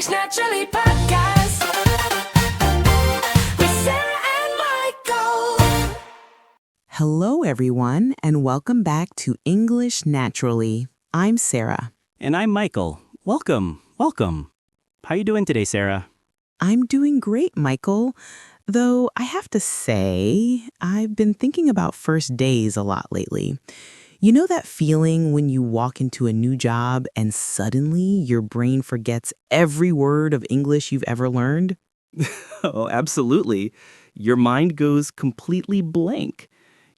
English Naturally podcast with Sarah and Michael. Hello, everyone, and welcome back to English Naturally. I'm Sarah. And I'm Michael. Welcome. How you doing today, Sarah? I'm doing great, Michael. Though I have to say, I've been thinking about first days a lot lately. You know that feeling when you walk into a new job and suddenly your brain forgets every word of English you've ever learned? Oh, absolutely. Your mind goes completely blank.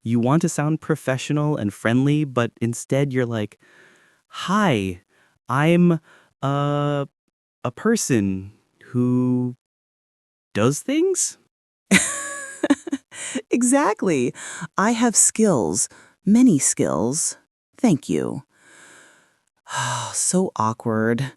You want to sound professional and friendly, but instead you're like, "Hi, I'm a person who does things?" Exactly. I have skills, many skills. Thank you. So awkward.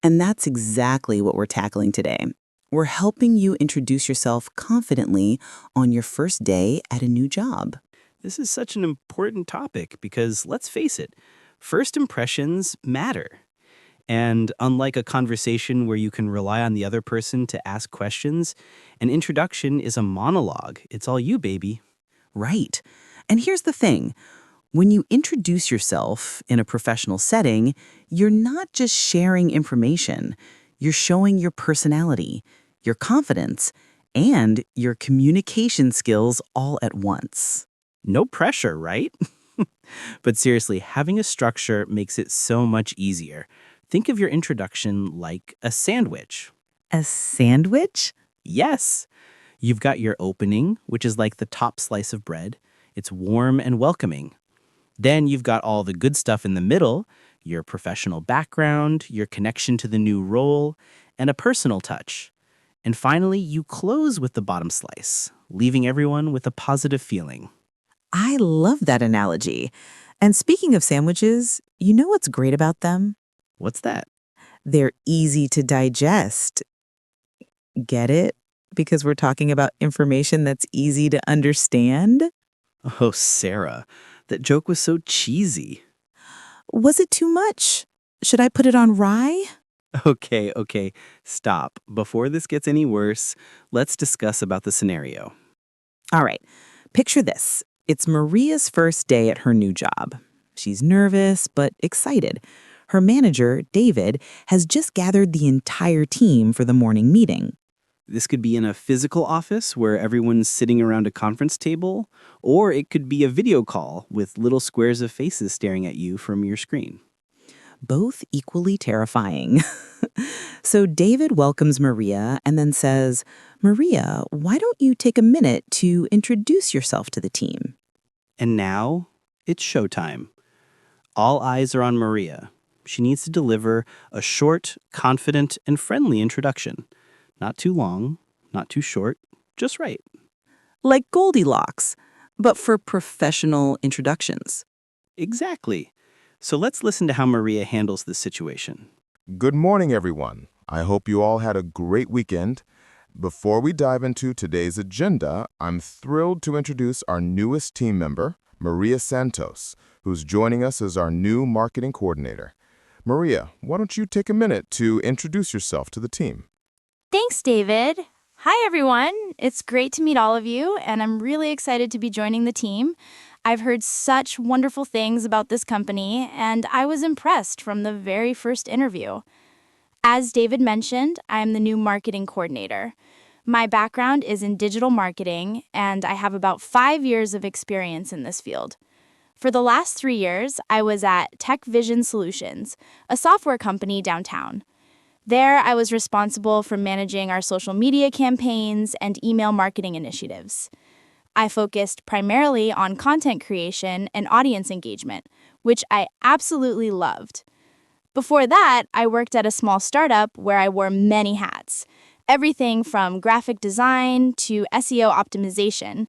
And that's exactly what we're tackling today. We're helping you introduce yourself confidently on your first day at a new job. This is such an important topic because, let's face it, first impressions matter. And unlike a conversation where you can rely on the other person to ask questions, an introduction is a monologue. It's all you, baby. Right. And here's the thing. When you introduce yourself in a professional setting, you're not just sharing information. You're showing your personality, your confidence, and your communication skills all at once. No pressure, right? But seriously, having a structure makes it so much easier. Think of your introduction like a sandwich. A sandwich? Yes. You've got your opening, which is like the top slice of bread. It's warm and welcoming. Then you've got all the good stuff in the middle, your professional background, your connection to the new role, and a personal touch. And finally, you close with the bottom slice, leaving everyone with a positive feeling. I love that analogy. And speaking of sandwiches, you know what's great about them? What's that? They're easy to digest. Get it? Because we're talking about information that's easy to understand? Oh, Sarah, that joke was so cheesy. Was it too much? Should I put it on rye? Okay, stop. Before this gets any worse, let's discuss about the scenario. All right, picture this. It's Maria's first day at her new job. She's nervous but excited. Her manager, David, has just gathered the entire team for the morning meeting. This could be in a physical office where everyone's sitting around a conference table, or it could be a video call with little squares of faces staring at you from your screen. Both equally terrifying. So David welcomes Maria and then says, "Maria, why don't you take a minute to introduce yourself to the team?" And now, it's showtime. All eyes are on Maria. She needs to deliver a short, confident, and friendly introduction. Not too long, not too short, just right. Like Goldilocks, but for professional introductions. Exactly. So let's listen to how Maria handles this situation. Good morning, everyone. I hope you all had a great weekend. Before we dive into today's agenda, I'm thrilled to introduce our newest team member, Maria Santos, who's joining us as our new marketing coordinator. Maria, why don't you take a minute to introduce yourself to the team? Thanks, David. Hi, everyone. It's great to meet all of you, and I'm really excited to be joining the team. I've heard such wonderful things about this company, and I was impressed from the very first interview. As David mentioned, I'm the new marketing coordinator. My background is in digital marketing, and I have about 5 years of experience in this field. For the last 3 years, I was at Tech Vision Solutions, a software company downtown. There, I was responsible for managing our social media campaigns and email marketing initiatives. I focused primarily on content creation and audience engagement, which I absolutely loved. Before that, I worked at a small startup where I wore many hats, everything from graphic design to SEO optimization.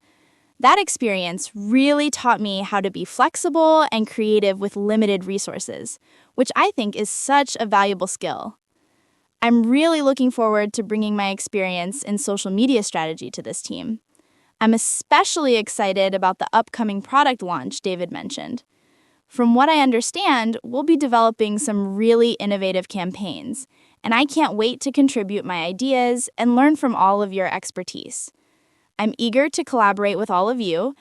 That experience really taught me how to be flexible and creative with limited resources, which I think is such a valuable skill. I'm really looking forward to bringing my experience in social media strategy to this team. I'm especially excited about the upcoming product launch David mentioned. From what I understand, we'll be developing some really innovative campaigns, and I can't wait to contribute my ideas and learn from all of your expertise. I'm eager to collaborate with all of you,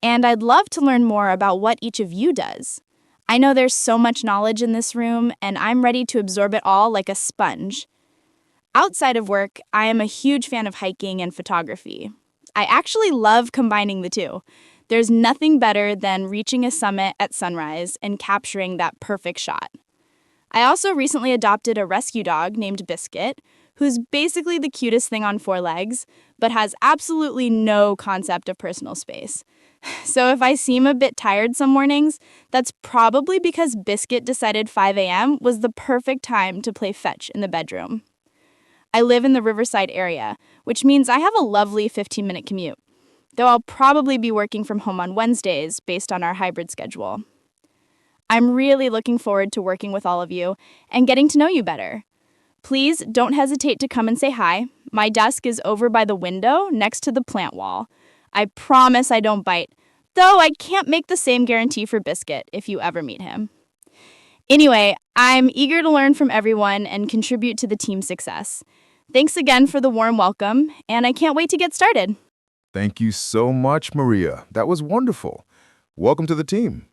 and I'd love to learn more about what each of you does. I know there's so much knowledge in this room, and I'm ready to absorb it all like a sponge. Outside of work, I am a huge fan of hiking and photography. I actually love combining the two. There's nothing better than reaching a summit at sunrise and capturing that perfect shot. I also recently adopted a rescue dog named Biscuit, who's basically the cutest thing on four legs, but has absolutely no concept of personal space. So if I seem a bit tired some mornings, that's probably because Biscuit decided 5 a.m. was the perfect time to play fetch in the bedroom. I live in the Riverside area, which means I have a lovely 15-minute commute, though I'll probably be working from home on Wednesdays based on our hybrid schedule. I'm really looking forward to working with all of you and getting to know you better. Please don't hesitate to come and say hi. My desk is over by the window next to the plant wall. I promise I don't bite, though I can't make the same guarantee for Biscuit if you ever meet him. Anyway, I'm eager to learn from everyone and contribute to the team's success. Thanks again for the warm welcome, and I can't wait to get started. Thank you so much, Maria. That was wonderful. Welcome to the team.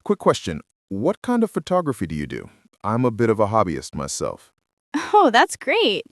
Quick question. What kind of photography do you do? I'm a bit of a hobbyist myself. Oh, that's great.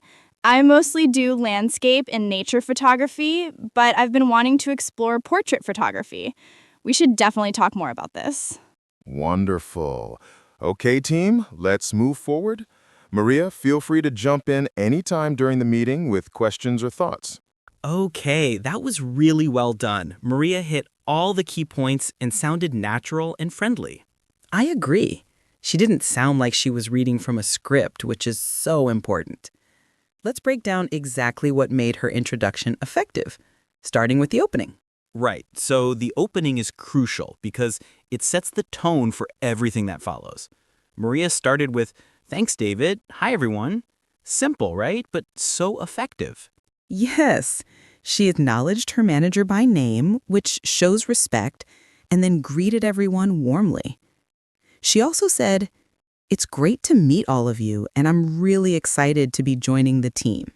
I mostly do landscape and nature photography, but I've been wanting to explore portrait photography. We should definitely talk more about this. Wonderful. Okay, team, let's move forward. Maria, feel free to jump in anytime during the meeting with questions or thoughts. Okay, that was really well done. Maria hit all the key points and sounded natural and friendly. I agree. She didn't sound like she was reading from a script, which is so important. Let's break down exactly what made her introduction effective, starting with the opening. Right, so the opening is crucial because it sets the tone for everything that follows. Maria started with, "Thanks, David. Hi, everyone." Simple, right? But so effective. Yes, she acknowledged her manager by name, which shows respect, and then greeted everyone warmly. She also said, "It's great to meet all of you, and I'm really excited to be joining the team."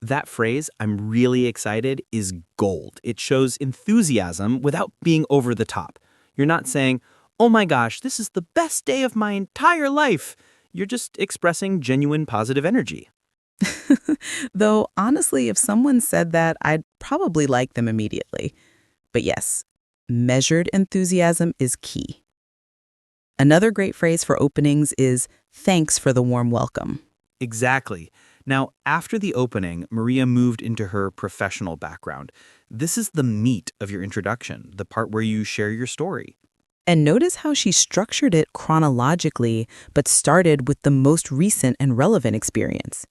That phrase, "I'm really excited," is gold. It shows enthusiasm without being over the top. You're not saying, "Oh my gosh, this is the best day of my entire life." You're just expressing genuine positive energy. Though, honestly, if someone said that, I'd probably like them immediately. But yes, measured enthusiasm is key. Another great phrase for openings is, "Thanks for the warm welcome." Exactly. Now, after the opening, Maria moved into her professional background. This is the meat of your introduction, the part where you share your story. And notice how she structured it chronologically, but started with the most recent and relevant experience.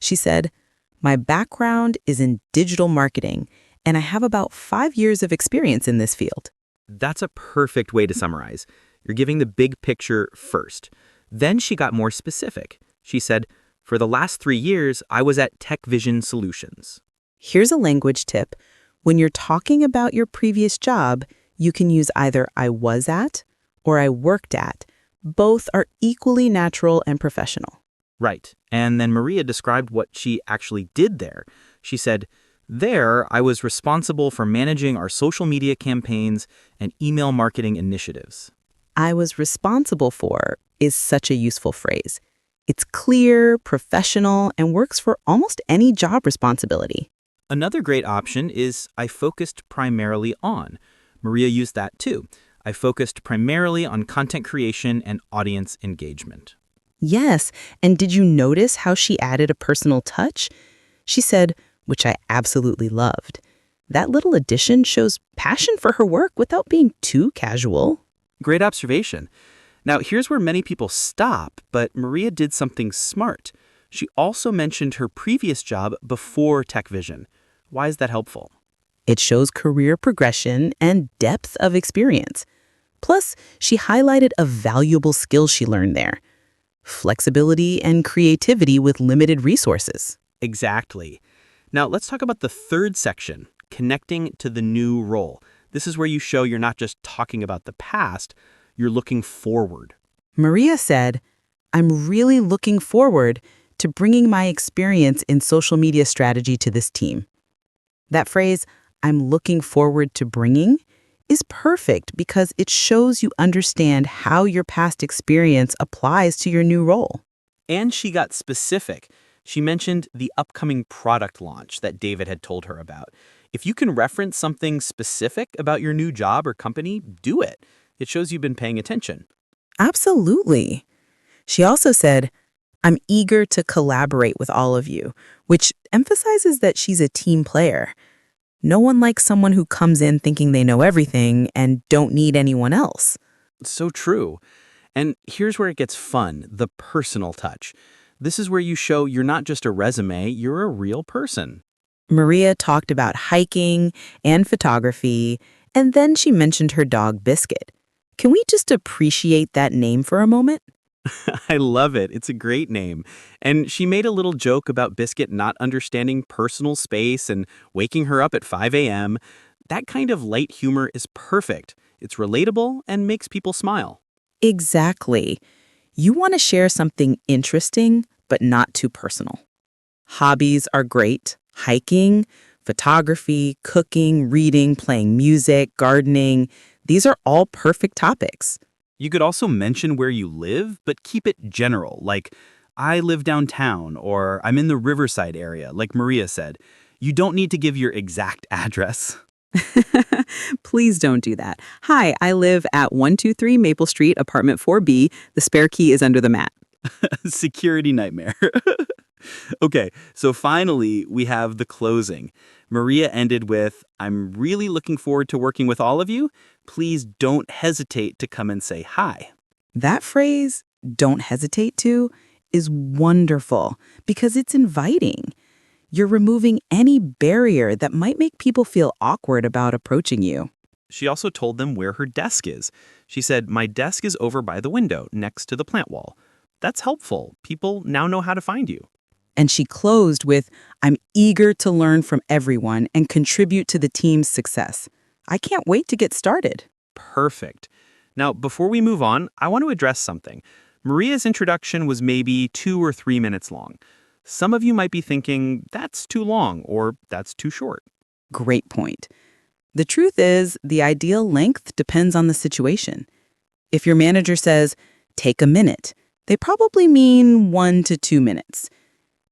She said, "My background is in digital marketing, and I have about 5 years of experience in this field." That's a perfect way to summarize. You're giving the big picture first. Then she got more specific. She said, "For the last 3 years, I was at Tech Vision Solutions." Here's a language tip. When you're talking about your previous job, you can use either "I was at" or "I worked at." Both are equally natural and professional. Right. And then Maria described what she actually did there. She said, "There, I was responsible for managing our social media campaigns and email marketing initiatives." "I was responsible for" is such a useful phrase. It's clear, professional, and works for almost any job responsibility. Another great option is "I focused primarily on." Maria used that too. "I focused primarily on content creation and audience engagement." Yes, and did you notice how she added a personal touch? She said, which I absolutely loved. That little addition shows passion for her work without being too casual. Great observation. Now, here's where many people stop, but Maria did something smart. She also mentioned her previous job before Tech Vision. Why is that helpful? It shows career progression and depth of experience. Plus, she highlighted a valuable skill she learned there: flexibility and creativity with limited resources. Exactly. Now, let's talk about the third section, connecting to the new role. This is where you show you're not just talking about the past, you're looking forward. Maria said, "I'm really looking forward to bringing my experience in social media strategy to this team. That phrase, I'm looking forward to bringing, is perfect because it shows you understand how your past experience applies to your new role. And she got specific. She mentioned the upcoming product launch that David had told her about. If you can reference something specific about your new job or company, do it. It shows you've been paying attention. Absolutely. She also said, I'm eager to collaborate with all of you, which emphasizes that she's a team player. No one likes someone who comes in thinking they know everything and don't need anyone else. So true. And here's where it gets fun, the personal touch. This is where you show you're not just a resume, you're a real person. Maria talked about hiking and photography, and then she mentioned her dog Biscuit. Can we just appreciate that name for a moment? I love it. It's a great name. And she made a little joke about Biscuit not understanding personal space and waking her up at 5 a.m. That kind of light humor is perfect. It's relatable and makes people smile. Exactly. You want to share something interesting, but not too personal. Hobbies are great. Hiking, photography, cooking, reading, playing music, gardening. These are all perfect topics. You could also mention where you live, but keep it general, like, I live downtown, or I'm in the Riverside area, like Maria said. You don't need to give your exact address. Please don't do that. Hi, I live at 123 Maple Street, apartment 4B. The spare key is under the mat. Security nightmare. Okay, so finally, we have the closing. Maria ended with, I'm really looking forward to working with all of you. Please don't hesitate to come and say hi. That phrase, don't hesitate to, is wonderful because it's inviting. You're removing any barrier that might make people feel awkward about approaching you. She also told them where her desk is. She said, my desk is over by the window next to the plant wall. That's helpful. People now know how to find you. And she closed with, I'm eager to learn from everyone and contribute to the team's success. I can't wait to get started. Perfect. Now, before we move on, I want to address something. Maria's introduction was maybe 2 or 3 minutes long. Some of you might be thinking, that's too long or that's too short. Great point. The truth is, the ideal length depends on the situation. If your manager says, take a minute, they probably mean 1 to 2 minutes.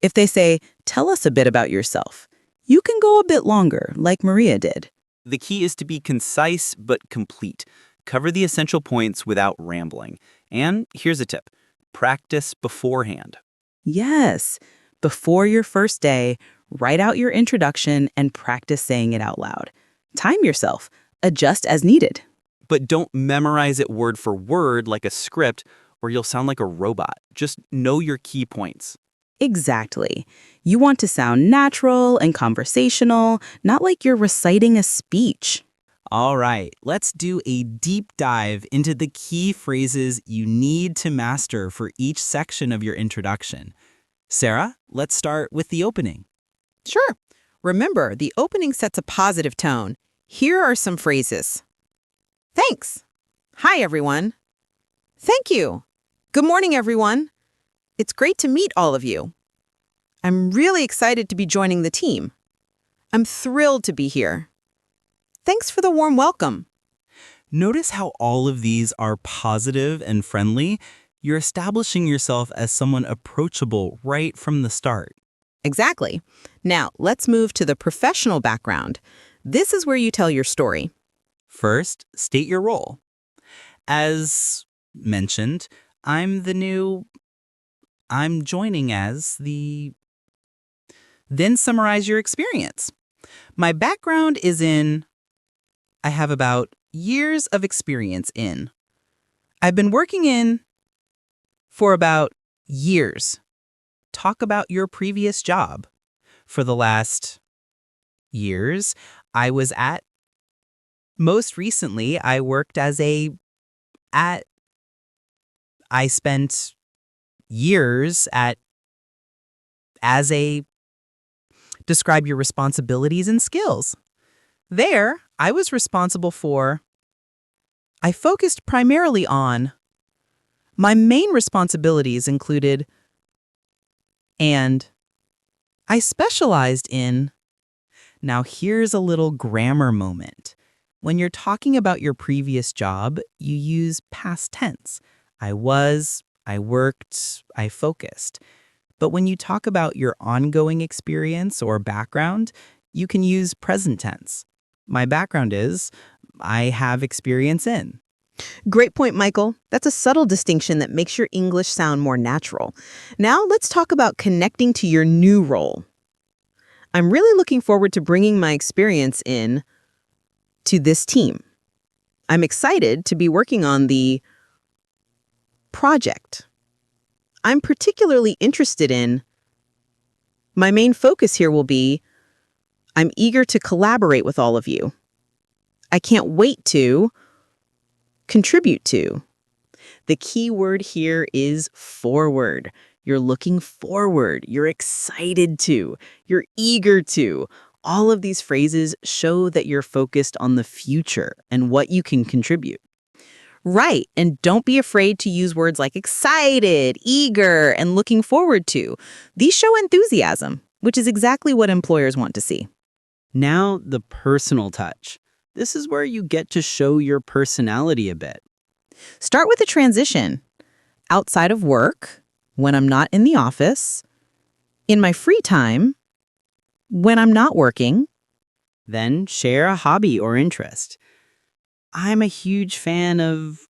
If they say, tell us a bit about yourself, you can go a bit longer, like Maria did. The key is to be concise but complete. Cover the essential points without rambling. And here's a tip. Practice beforehand. Yes. Before your first day, write out your introduction and practice saying it out loud. Time yourself. Adjust as needed. But don't memorize it word for word like a script, or you'll sound like a robot. Just know your key points. Exactly. You want to sound natural and conversational, not like you're reciting a speech. All right, let's do a deep dive into the key phrases you need to master for each section of your introduction. Sarah, let's start with the opening. Sure. Remember, the opening sets a positive tone. Here are some phrases. Thanks. Hi, everyone. Thank you. Good morning, everyone. It's great to meet all of you. I'm really excited to be joining the team. I'm thrilled to be here. Thanks for the warm welcome. Notice how all of these are positive and friendly. You're establishing yourself as someone approachable right from the start. Exactly. Now, let's move to the professional background. This is where you tell your story. First, state your role. As mentioned, I'm joining as the... Then summarize your experience. My background is I have about years of experience in. I've been working in for about years. Talk about your previous job. For the last years, most recently, I worked I spent years describe your responsibilities and skills. There, I was responsible I focused primarily on, my main responsibilities included And I specialized in. Now here's a little grammar moment. When you're talking about your previous job, you use past tense. I was, I worked, I focused. But when you talk about your ongoing experience or background, you can use present tense. My background is, I have experience in. Great point, Michael. That's a subtle distinction that makes your English sound more natural. Now let's talk about connecting to your new role. I'm really looking forward to bringing my experience in to this team. I'm excited to be working on the project. I'm particularly interested in. My main focus here will be, I'm eager to collaborate with all of you. I can't wait to contribute to. The key word here is forward. You're looking forward. You're excited to. You're eager to. All of these phrases show that you're focused on the future and what you can contribute. Right, and don't be afraid to use words like excited, eager, and looking forward to. These show enthusiasm, which is exactly what employers want to see. Now, the personal touch. This is where you get to show your personality a bit. Start with a transition. Outside of work, when I'm not in the office, in my free time, when I'm not working. Then share a hobby or interest. I'm a huge fan of.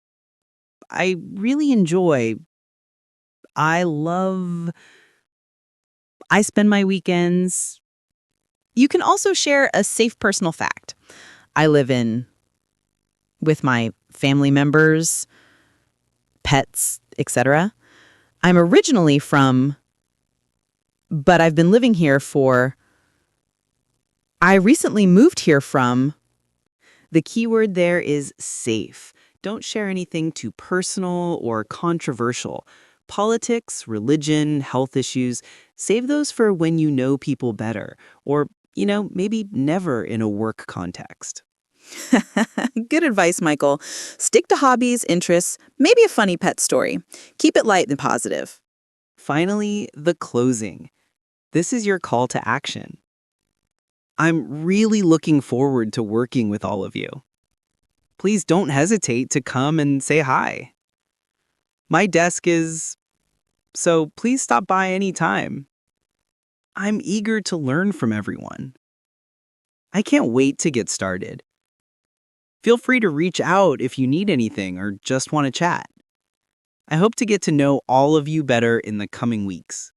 I really enjoy. I love. I spend my weekends. You can also share a safe personal fact. I live in with my family members, pets, etc. I'm originally from, but I've been living here for. I recently moved here from. The keyword there is safe. Don't share anything too personal or controversial. Politics, religion, health issues, save those for when you know people better, or, maybe never in a work context. Good advice, Michael. Stick to hobbies, interests, maybe a funny pet story. Keep it light and positive. Finally, the closing. This is your call to action. I'm really looking forward to working with all of you. Please don't hesitate to come and say hi. My desk is, so please stop by anytime. I'm eager to learn from everyone. I can't wait to get started. Feel free to reach out if you need anything or just want to chat. I hope to get to know all of you better in the coming weeks.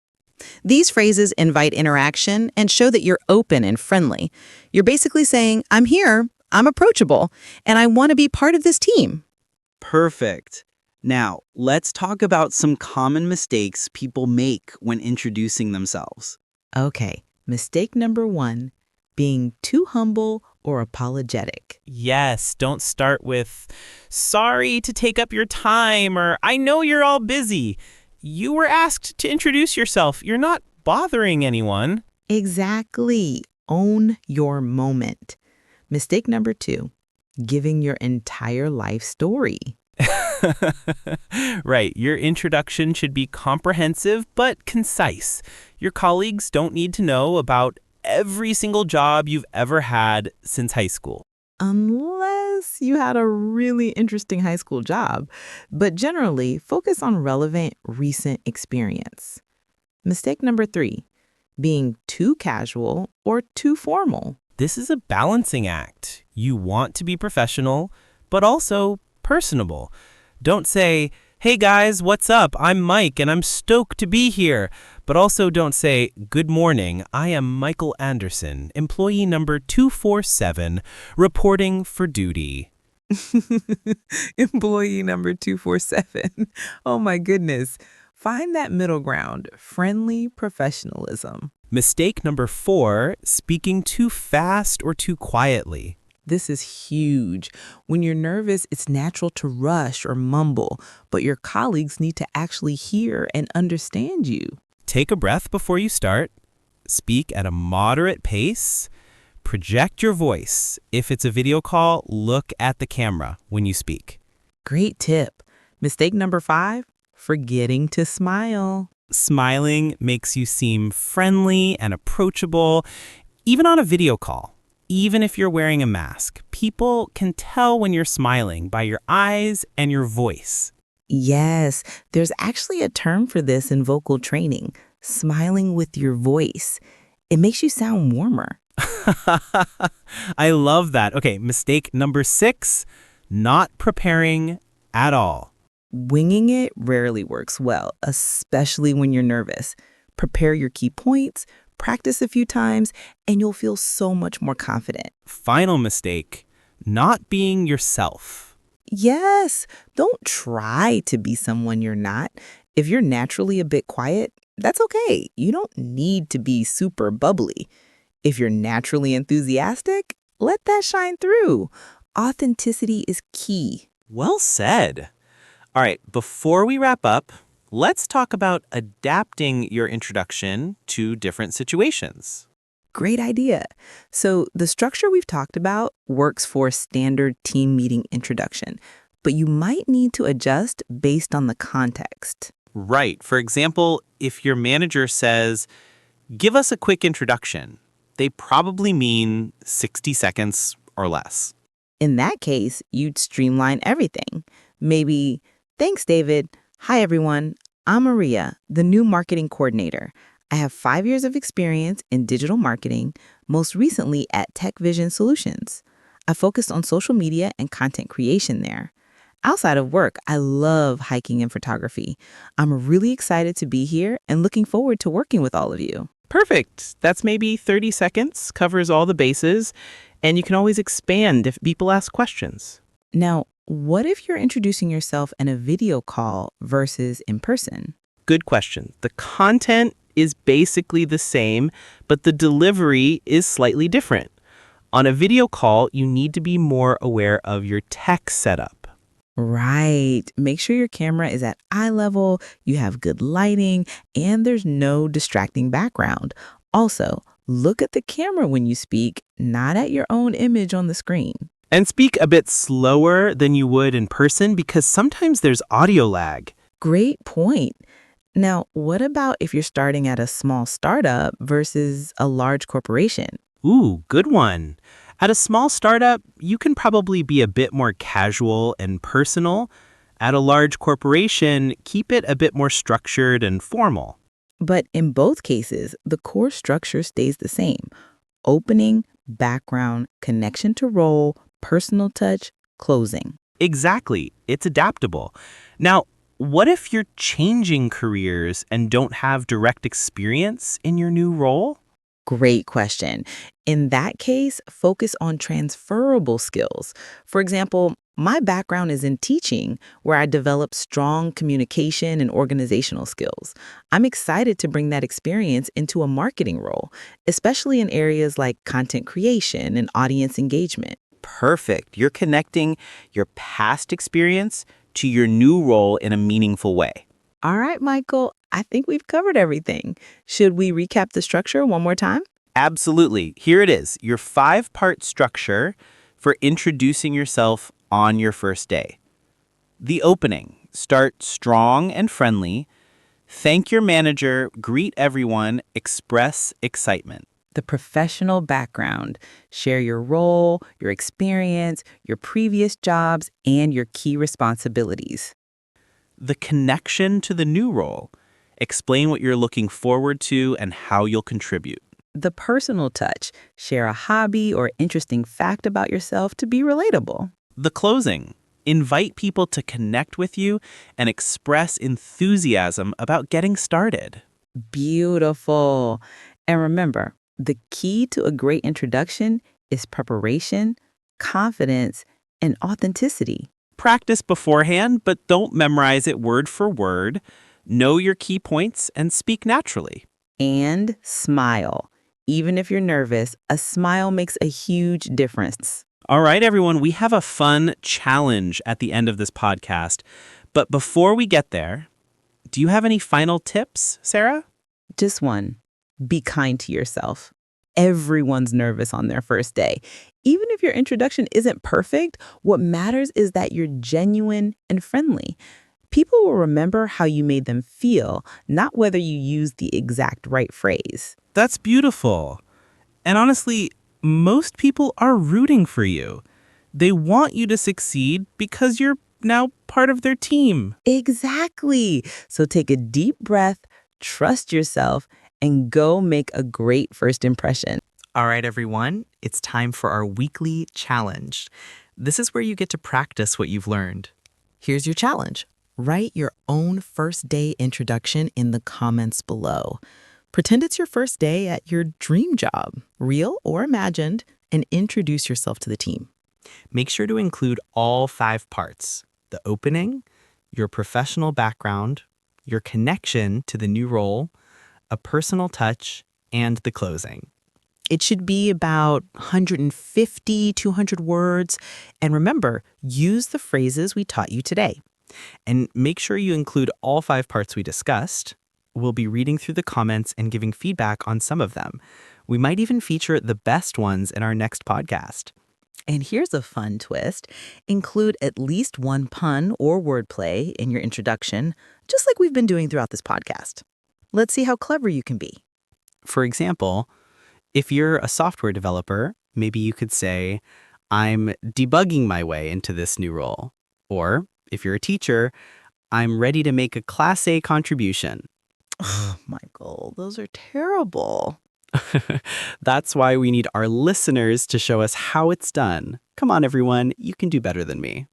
These phrases invite interaction and show that you're open and friendly. You're basically saying, I'm here, I'm approachable, and I want to be part of this team. Perfect. Now, let's talk about some common mistakes people make when introducing themselves. Okay, mistake number 1, being too humble or apologetic. Yes, don't start with, sorry to take up your time, or I know you're all busy. You were asked to introduce yourself. You're not bothering anyone. Exactly. Own your moment. Mistake number 2, giving your entire life story. Right. Your introduction should be comprehensive but concise. Your colleagues don't need to know about every single job you've ever had since high school. Unless you had a really interesting high school job. But generally, focus on relevant recent experience. Mistake number 3, being too casual or too formal. This is a balancing act. You want to be professional, but also personable. Don't say, hey guys, what's up? I'm Mike and I'm stoked to be here. But also don't say, good morning, I am Michael Anderson, employee number 247, reporting for duty. Employee number 247. Oh my goodness. Find that middle ground, friendly professionalism. Mistake number 4, speaking too fast or too quietly. This is huge. When you're nervous, it's natural to rush or mumble, but your colleagues need to actually hear and understand you. Take a breath before you start. Speak at a moderate pace. Project your voice. If it's a video call, look at the camera when you speak. Great tip. Mistake number 5, forgetting to smile. Smiling makes you seem friendly and approachable, even on a video call. Even if you're wearing a mask, people can tell when you're smiling by your eyes and your voice. Yes, there's actually a term for this in vocal training, smiling with your voice. It makes you sound warmer. I love that. Okay, mistake number 6, not preparing at all. Winging it rarely works well, especially when you're nervous. Prepare your key points, practice a few times, and you'll feel so much more confident. Final mistake, not being yourself. Yes, don't try to be someone you're not. If you're naturally a bit quiet, that's okay. You don't need to be super bubbly. If you're naturally enthusiastic, let that shine through. Authenticity is key. Well said. All right, before we wrap up, let's talk about adapting your introduction to different situations. Great idea. So, the structure we've talked about works for standard team meeting introduction, but you might need to adjust based on the context. Right. For example, if your manager says, give us a quick introduction, they probably mean 60 seconds or less. In that case, you'd streamline everything. Maybe, thanks, David. Hi, everyone. I'm Maria, the new marketing coordinator. I have 5 years of experience in digital marketing, most recently at Tech Vision Solutions. I focused on social media and content creation there. Outside of work, I love hiking and photography. I'm really excited to be here and looking forward to working with all of you. Perfect. That's maybe 30 seconds, covers all the bases, and you can always expand if people ask questions. Now, what if you're introducing yourself in a video call versus in person? Good question. The content is basically the same, but the delivery is slightly different. On a video call, you need to be more aware of your tech setup. Right. Make sure your camera is at eye level, you have good lighting, and there's no distracting background. Also, look at the camera when you speak, not at your own image on the screen. And speak a bit slower than you would in person because sometimes there's audio lag. Great point. Now, what about if you're starting at a small startup versus a large corporation? Ooh, good one. At a small startup, you can probably be a bit more casual and personal. At a large corporation, keep it a bit more structured and formal. But in both cases, the core structure stays the same. Opening, background, connection to role, personal touch, closing. Exactly. It's adaptable. Now, what if you're changing careers and don't have direct experience in your new role? Great question. In that case, focus on transferable skills. For example, my background is in teaching, where I developed strong communication and organizational skills. I'm excited to bring that experience into a marketing role, especially in areas like content creation and audience engagement. Perfect. You're connecting your past experience to your new role in a meaningful way. All right, Michael, I think we've covered everything. Should we recap the structure one more time? Absolutely. Here it is, your 5-part structure for introducing yourself on your first day. The opening. Start strong and friendly. Thank your manager, greet everyone, express excitement. The professional background. Share your role, your experience, your previous jobs, and your key responsibilities. The connection to the new role. Explain what you're looking forward to and how you'll contribute. The personal touch. Share a hobby or interesting fact about yourself to be relatable. The closing. Invite people to connect with you and express enthusiasm about getting started. Beautiful. And remember, the key to a great introduction is preparation, confidence, and authenticity. Practice beforehand, but don't memorize it word for word. Know your key points and speak naturally. And smile. Even if you're nervous, a smile makes a huge difference. All right, everyone, we have a fun challenge at the end of this podcast. But before we get there, do you have any final tips, Sarah? Just one. Be kind to yourself. Everyone's nervous on their first day. Even if your introduction isn't perfect, what matters is that you're genuine and friendly. People will remember how you made them feel, not whether you used the exact right phrase. That's beautiful. And honestly, most people are rooting for you. They want you to succeed because you're now part of their team. Exactly. So take a deep breath, trust yourself, and go make a great first impression. All right, everyone, it's time for our weekly challenge. This is where you get to practice what you've learned. Here's your challenge. Write your own first day introduction in the comments below. Pretend it's your first day at your dream job, real or imagined, and introduce yourself to the team. Make sure to include all 5 parts: the opening, your professional background, your connection to the new role, a personal touch, and the closing. It should be about 150, 200 words. And remember, use the phrases we taught you today. And make sure you include all 5 parts we discussed. We'll be reading through the comments and giving feedback on some of them. We might even feature the best ones in our next podcast. And here's a fun twist. Include at least one pun or wordplay in your introduction, just like we've been doing throughout this podcast. Let's see how clever you can be. For example, if you're a software developer, maybe you could say, "I'm debugging my way into this new role." Or if you're a teacher, "I'm ready to make a Class A contribution." Michael, those are terrible. That's why we need our listeners to show us how it's done. Come on, everyone, you can do better than me.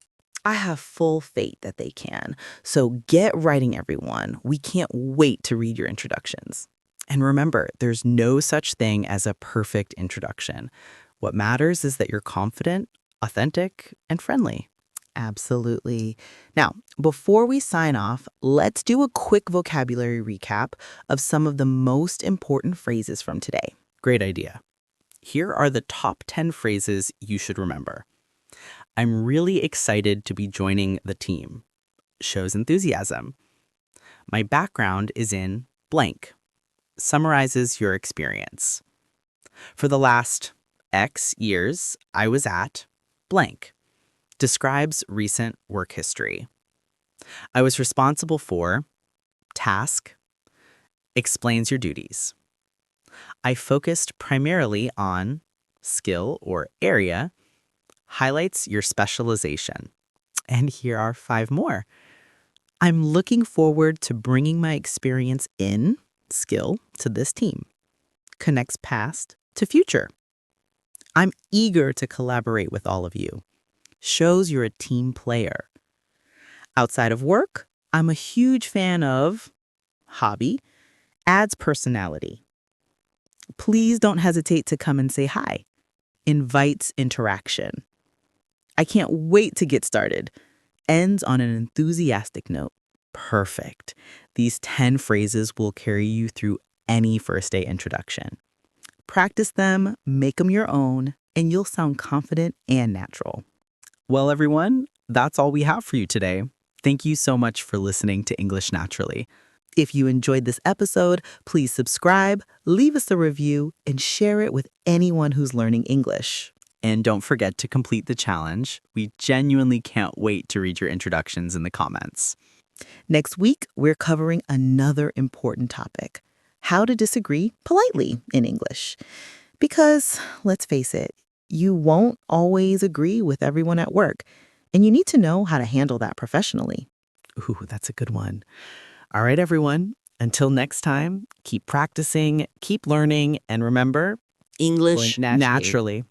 I have full faith that they can. So get writing, everyone. We can't wait to read your introductions. And remember, there's no such thing as a perfect introduction. What matters is that you're confident, authentic, and friendly. Absolutely. Now, before we sign off, let's do a quick vocabulary recap of some of the most important phrases from today. Great idea. Here are the top 10 phrases you should remember. I'm really excited to be joining the team. Shows enthusiasm. My background is in blank. Summarizes your experience. For the last X years, I was at blank. Describes recent work history. I was responsible for task. Explains your duties. I focused primarily on skill or area. Highlights your specialization. And here are 5 more. I'm looking forward to bringing my experience in skill to this team. Connects past to future. I'm eager to collaborate with all of you. Shows you're a team player. Outside of work, I'm a huge fan of hobby. Adds personality. Please don't hesitate to come and say hi. Invites interaction. I can't wait to get started. Ends on an enthusiastic note. Perfect. These 10 phrases will carry you through any first day introduction. Practice them, make them your own, and you'll sound confident and natural. Well, everyone, that's all we have for you today. Thank you so much for listening to English Naturally. If you enjoyed this episode, please subscribe, leave us a review, and share it with anyone who's learning English. And don't forget to complete the challenge. We genuinely can't wait to read your introductions in the comments. Next week, we're covering another important topic: how to disagree politely in English. Because, let's face it, you won't always agree with everyone at work, and you need to know how to handle that professionally. Ooh, that's a good one. All right, everyone. Until next time, keep practicing, keep learning, and remember, English naturally.